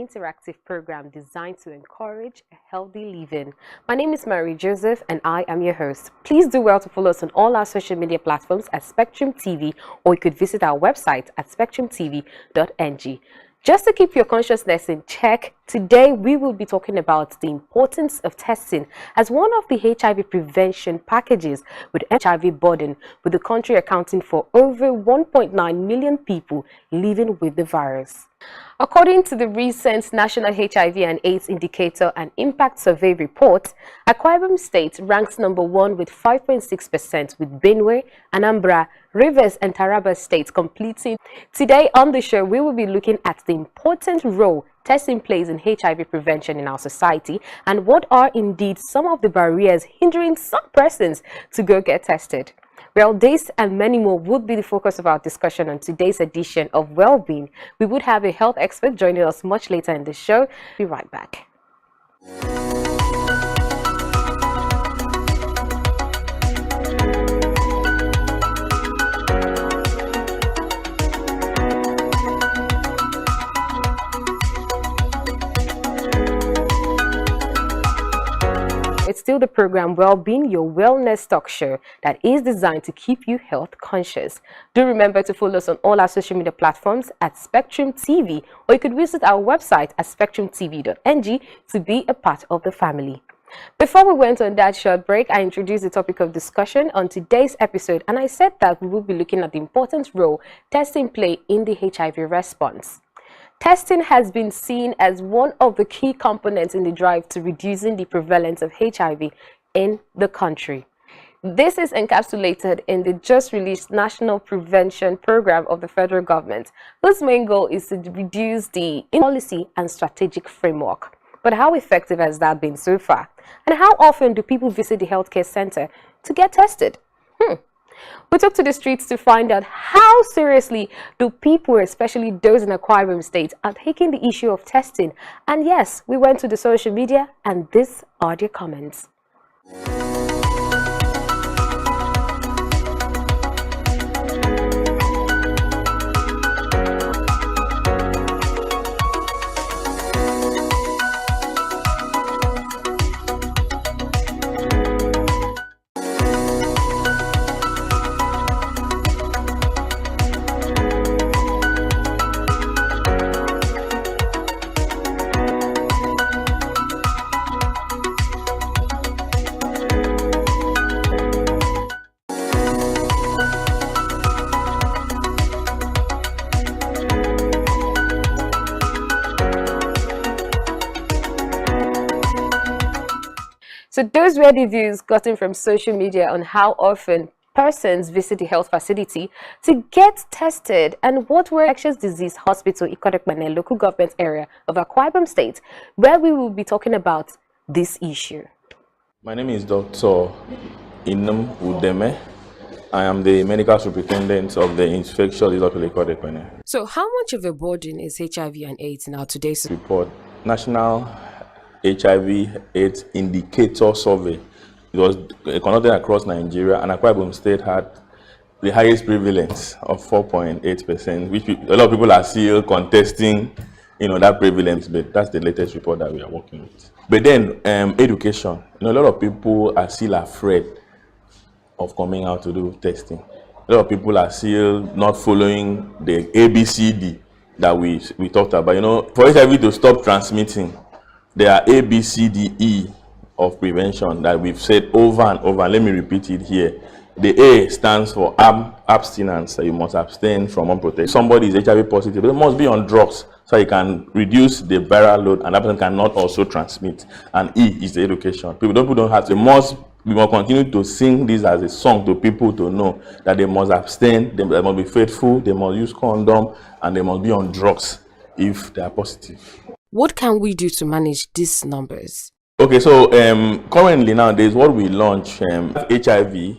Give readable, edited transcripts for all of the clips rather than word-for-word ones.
interactive program designed to encourage a healthy living. My name is Mary Joseph and I am your host. Please do well to follow us on all our social media platforms at Spectrum TV, or you could visit our website at spectrumtv.ng. Just to keep your consciousness in check, today we will be talking about the importance of testing as one of the HIV prevention packages with HIV burden, with the country accounting for over 1.9 million people living with the virus. According to the recent National HIV and AIDS Indicator and Impact Survey report, Akwa Ibom State ranks number 1 with 5.6%, with Benue, Anambra, Rivers and Taraba states completing. Today on the show, we will be looking at the important role testing plays in HIV prevention in our society and what are indeed some of the barriers hindering some persons to go get tested. Well, this and many more would be the focus of our discussion on today's edition of Wellbeing. We would have a health expert joining us much later in the show. Be right back. It's still the program Wellbeing, your wellness talk show that is designed to keep you health conscious. Do remember to follow us on all our social media platforms at Spectrum TV, or you could visit our website at spectrumtv.ng to be a part of the family. Before we went on that short break, I introduced the topic of discussion on today's episode, and I said that we will be looking at the important role testing play in the HIV response. Testing has been seen as one of the key components in the drive to reducing the prevalence of HIV in the country. This is encapsulated in the just released National Prevention Program of the federal government, whose main goal is to reduce the policy and strategic framework. But how effective has that been so far? And how often do people visit the healthcare center to get tested? We took to the streets to find out how seriously do people, especially those in Akwa Ibom State, are taking the issue of testing. And yes, we went to the social media and these are their comments. So those were the views gotten from social media on how often persons visit the health facility to get tested and what were infectious disease hospital Ikorekpane local government area of Akwa Ibom State, where we will be talking about this issue. My name is Dr. Inum Udeme. I am the medical superintendent of the infectious disease hospital Ikorekpane. So how much of a burden is HIV and AIDS in our today's report? National HIV/AIDS Indicator Survey. It was conducted across Nigeria, and Akwa Ibom State had the highest prevalence of 4.8%, which a lot of people are still contesting, that prevalence. But that's the latest report that we are working with. But then education. A lot of people are still afraid of coming out to do testing. A lot of people are still not following the ABCD that we talked about. For HIV to stop transmitting, there are A, B, C, D, E of prevention that we've said over and over. Let me repeat it here. The A stands for abstinence. So you must abstain from unprotected. Somebody is HIV positive, they must be on drugs so you can reduce the viral load, and that person cannot also transmit. And E is the education. People don't have to. We must continue to sing this as a song to people to know that they must abstain, they must be faithful, they must use condom, and they must be on drugs if they are positive. What can we do to manage these numbers? Okay, so currently nowadays what we launch HIV,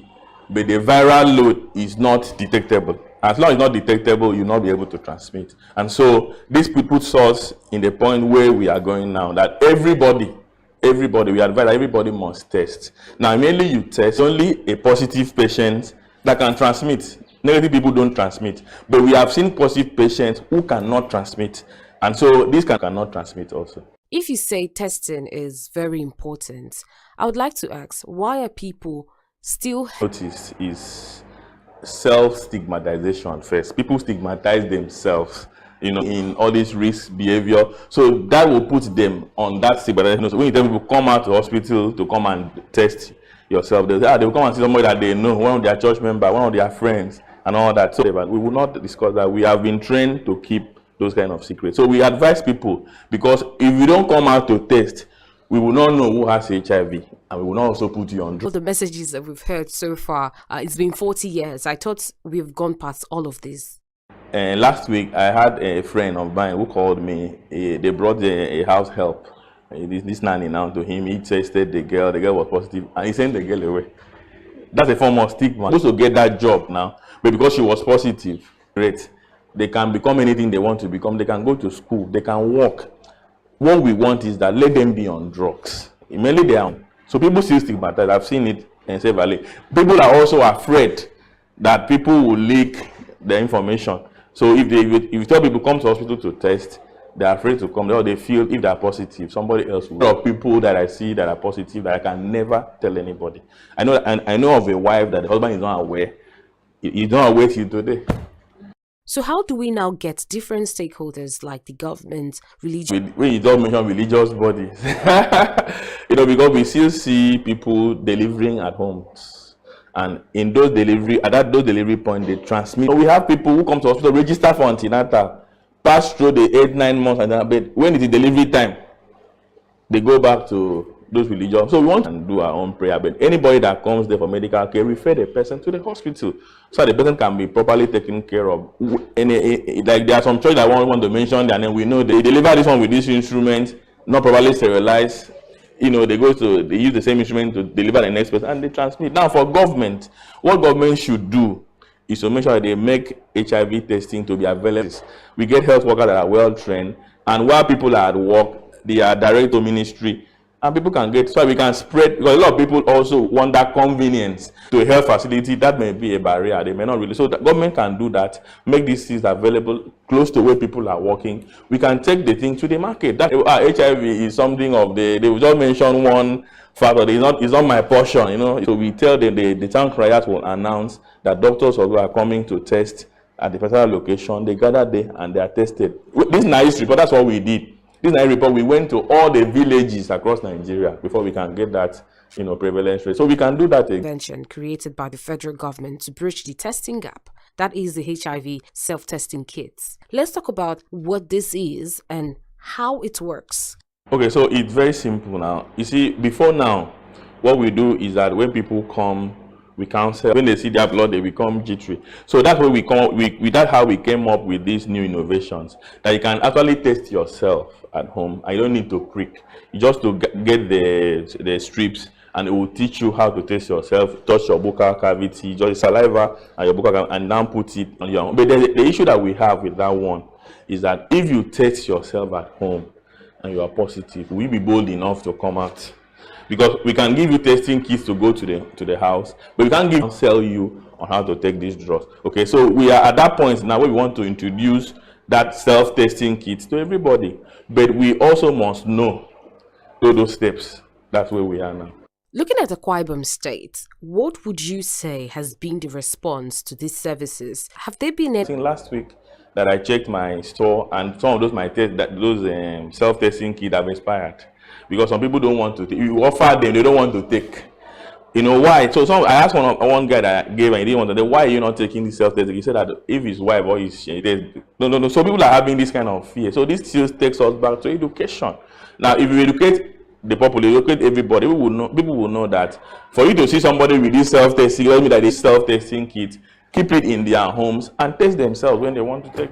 but the viral load is not detectable. As long as it's not detectable, you'll not be able to transmit. And so this puts us in the point where we are going now, that everybody, we advise that everybody must test. Now, mainly you test only a positive patient that can transmit. Negative people don't transmit. But we have seen positive patients who cannot transmit. And so this cannot transmit also. If you say testing is very important, I would like to ask, why are people still... Notice is self-stigmatization first. People stigmatize themselves, in all this risk behavior. So that will put them on that stigmatization. So when you tell people come out to hospital to come and test yourself, they will come and see somebody that they know, one of their church members, one of their friends, and all that. So we will not discuss that. We have been trained to keep those kind of secrets. So we advise people, because if you don't come out to test, we will not know who has HIV, and we will not also put you on drugs. The messages that we've heard so far, it's been 40 years. I thought we've gone past all of this. Last week, I had a friend of mine who called me. They brought a house help. This nanny now to him. He tested the girl was positive, and he sent the girl away. That's a form of stigma. Supposed to get that job now, but because she was positive, great. They can become anything they want to become. They can go to school. They can work. What we want is that let them be on drugs. Mainly they are. So people still stigmatize. I've seen it in Sevali. People are also afraid that people will leak the information. So if you tell people come to hospital to test, they're afraid to come. Or they feel if they're positive, somebody else will. There are people that I see that are positive that I can never tell anybody. I know of a wife that the husband is not aware. He's not aware till today. So how do we now get different stakeholders like the government, religion? When you don't mention religious bodies, because we still see people delivering at homes, and in those delivery points they transmit. So we have people who come to hospital, register for antenatal, pass through the 8-9 months, but when it is delivery time, they go back to those religions. So we want to do our own prayer, but anybody that comes there for medical care, refer the person to the hospital so the person can be properly taken care of. Like there are some churches that want to mention, and then we know they deliver this one with this instrument, not properly sterilized. They use the same instrument to deliver the next person, and they transmit. Now for government, what government should do is to make sure that they make HIV testing to be available. We get health workers that are well trained, and while people are at work, they are direct to ministry. And people can get, so we can spread, because a lot of people also want that convenience to a health facility. That may be a barrier. They may not really. So the government can do that, make these things available close to where people are working. We can take the thing to the market. That HIV is something of they will just mention one factor. It's not my portion, So we tell them the town criers will announce that doctors are coming to test at the particular location. They gather there and they are tested. This nice report, that's what we did. This night report, we went to all the villages across Nigeria before we can get that, prevalence rate. So we can do that. Intervention created by the federal government to bridge the testing gap. That is the HIV self-testing kits. Let's talk about what this is and how it works. Okay, so it's very simple now. You see, before now, what we do is that when people come, we counsel. When they see their blood, they become jittery. So that's where we come. That's how we came up with these new innovations, that you can actually test yourself at home. I don't need to prick. You just to get the strips, and it will teach you how to test yourself. Touch your buccal cavity, just saliva and your buccal cavity, and then put it on your own. But the issue that we have with that one is that if you test yourself at home and you are positive, will you be bold enough to come out? Because we can give you testing kits to go to the house, but we can't sell you on how to take these drugs. Okay, so we are at that point now where we want to introduce that self-testing kit to everybody, but we also must know those steps. That's where we are now. Looking at Akwa Ibom State, what would you say has been the response to these services? Have they been... Last week that I checked my store, and some of those self-testing kits have expired. Because some people don't want to take. You offer them, they don't want to take. Why? So I asked one guy that I gave, and he didn't want to. Why are you not taking this self-testing? He said that if his wife or his no. So people are having this kind of fear. So this still takes us back to education. Now, if you educate the population, educate everybody, people will know that for you to see somebody with this self-testing, let me that this self-testing kit, keep it in their homes and test themselves when they want to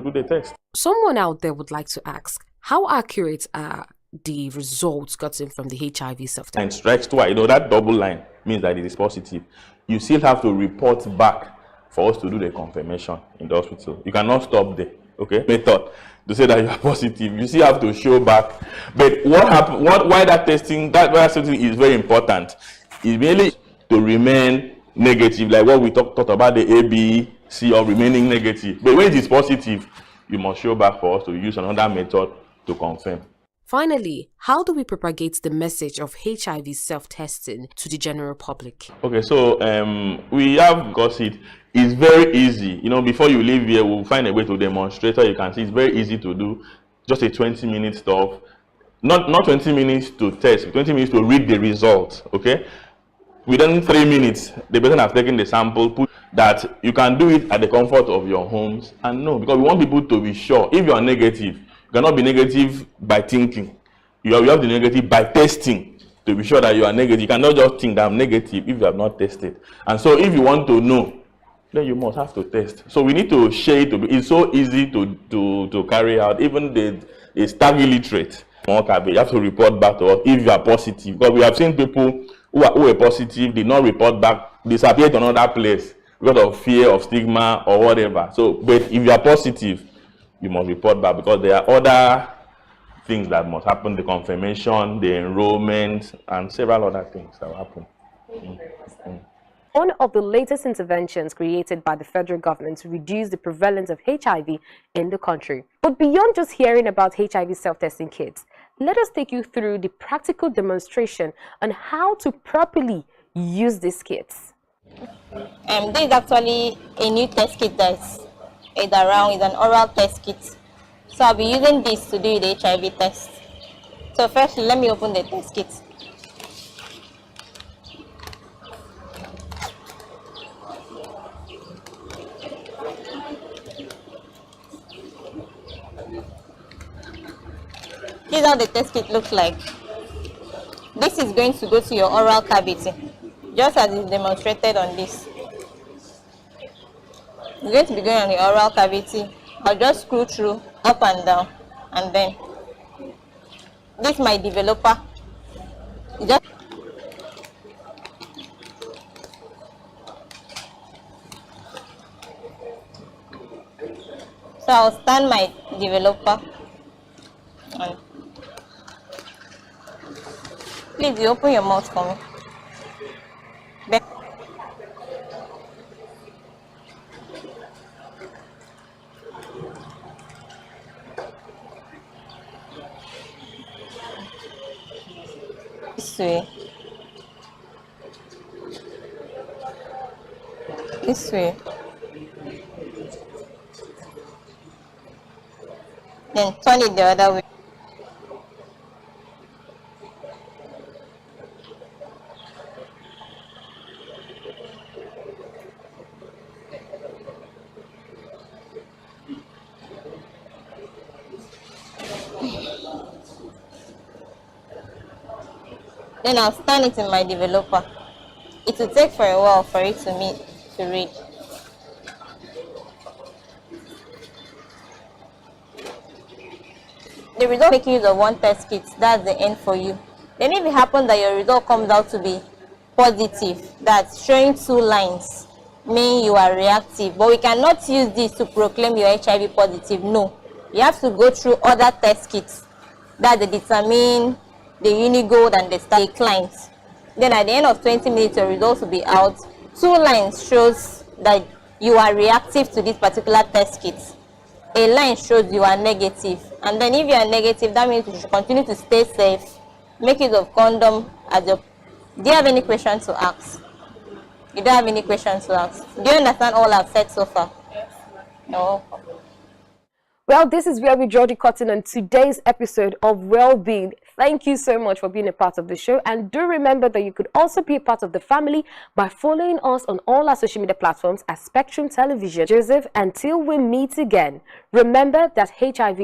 do the test. Someone out there would like to ask, how accurate are the results gotten from the HIV self-testing? And strikes twice. That double line means that it is positive. You still have to report back for us to do the confirmation in the hospital. You cannot stop there. Okay? Method to say that you are positive. You still have to show back. But what happened? Why that testing is very important is merely to remain negative, like what we talked about the A, B, C of remaining negative. But when it is positive, you must show back for us to use another method to confirm. Finally, how do we propagate the message of HIV self-testing to the general public? Okay, so we have got it. It's very easy. You know, before you leave here, we'll find a way to demonstrate. So you can see it's very easy to do. Just a 20-minute stuff. Not 20 minutes to test, 20 minutes to read the results. Okay. Within 3 minutes, the person has taken the sample. Put that you can do it at the comfort of your homes, and no, because we want people to be sure. If you are negative, you cannot be negative by thinking. You have to be negative by testing to be sure that you are negative. You cannot just think that I'm negative if you have not tested. And so, if you want to know, then you must have to test. So we need to share it. It's so easy to carry out. Even the stag illiterate, you have to report back to us if you are positive. Because we have seen people who are positive, did not report back, disappear to another place because of fear of stigma or whatever. So, but if you are positive, you must report back, because there are other things that must happen: the confirmation, the enrollment, and several other things that will happen. One of the latest interventions created by the federal government to reduce the prevalence of HIV in the country. But beyond just hearing about HIV self-testing kits, let us take you through the practical demonstration on how to properly use these kits. This is actually a new test kit that's around. It's an oral test kit. So I'll be using this to do the HIV test. So first, let me open the test kit. This is how the test kit looks like. This is going to go to your oral cavity, just as is demonstrated on this. It's going to be going on the oral cavity. I'll just screw through up and down, and then this is my developer. So I'll stand my developer. And please, you open your mouth for me. This way. This way. Then turn it the other way. Then I'll stand it in my developer. It will take for a while for it to read. The result making use of one test kit, that's the end for you. Then if it happens that your result comes out to be positive, that's showing 2 lines, meaning you are reactive. But we cannot use this to proclaim you're HIV positive. No. You have to go through other test kits that they determine the Unigold and the Startimes. Then at the end of 20 minutes, your results will be out. 2 lines shows that you are reactive to this particular test kit. A line shows you are negative. And then if you are negative, that means you should continue to stay safe. Make use of condom as your... Do you have any questions to ask? You don't have any questions to ask? Do you understand all I've said so far? Yes. No. Well, this is where we draw the curtain on today's episode of Wellbeing. Thank you so much for being a part of the show. And do remember that you could also be a part of the family by following us on all our social media platforms at Spectrum Television. Joseph, until we meet again, remember that HIV